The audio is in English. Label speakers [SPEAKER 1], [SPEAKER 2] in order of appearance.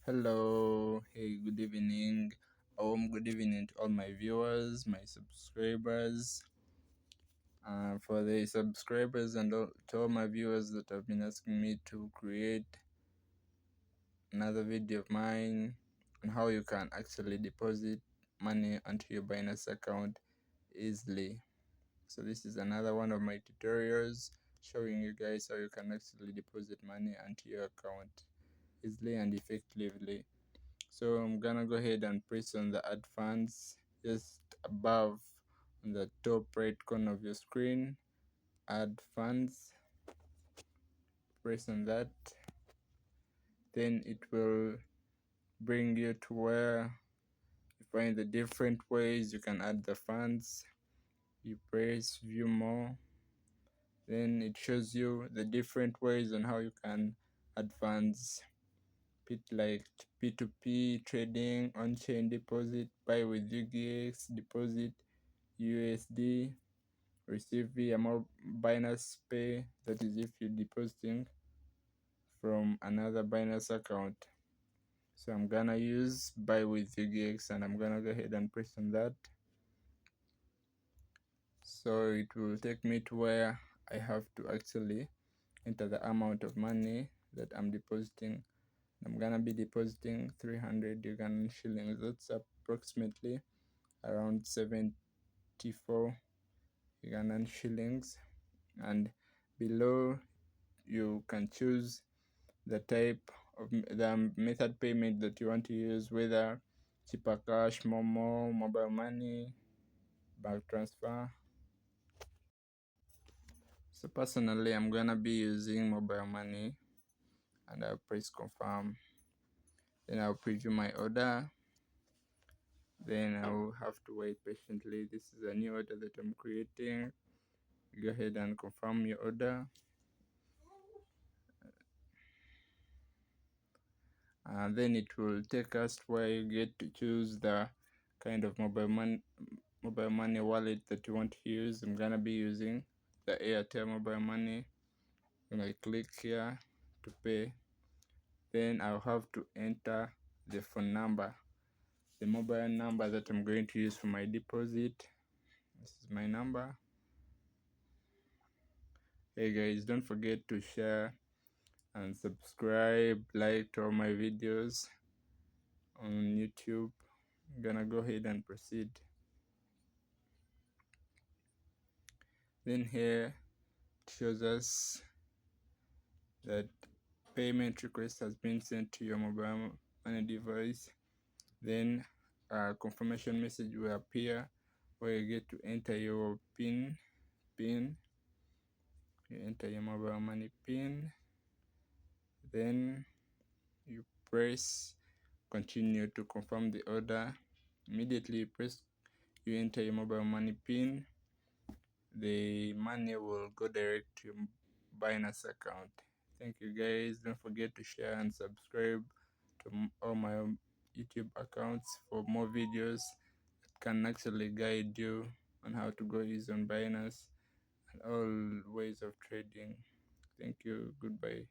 [SPEAKER 1] Hello, hey, good evening. Good evening to all my viewers, my subscribers. For the subscribers and to all my viewers that have been asking me to create another video of mine on how you can actually deposit money onto your Binance account easily. So this is another one of my tutorials showing you guys how you can actually deposit money onto your account easily and effectively. So I'm gonna go ahead and press on the add funds just above on the top right corner of your screen. Add funds, press on that, then it will bring you to where you find the different ways you can add the funds. You press view more, then it shows you the different ways on how you can add funds, like P2P trading, on-chain deposit, buy with UGX, deposit USD, receive via Binance Pay, that is if you're depositing from another Binance account. So I'm gonna use buy with UGX and I'm gonna go ahead and press on that. So it will take me to where I have to actually enter the amount of money that I'm depositing. I'm gonna be depositing 300 Ugandan shillings. That's approximately around 74 Ugandan shillings. And below you can choose the type of the method payment that you want to use, whether Chipper Cash, Momo, mobile money, bank transfer. So personally, I'm gonna be using mobile money, and I'll press confirm. Then I'll preview my order. Then I'll have to wait patiently. This is a new order that I'm creating. Go ahead and confirm your order. And then it will take us where you get to choose the kind of mobile money wallet that you want to use. I'm gonna be using the Airtel mobile money. When I click here to pay, then I'll have to enter the phone number, the mobile number that I'm going to use for my deposit. This is my number. Hey guys, don't forget to share and subscribe, like to all my videos on YouTube. I'm gonna go ahead and proceed. Then here it shows us that payment request has been sent to your mobile money device. Then a confirmation message will appear where you get to enter your pin. You enter your mobile money pin, then you press continue to confirm the order. Immediately you enter your mobile money pin, the money will go direct to your Binance account. Thank you guys. Don't forget to share and subscribe to all my YouTube accounts for more videos that can actually guide you on how to go easy on Binance and all ways of trading. Thank you. Goodbye.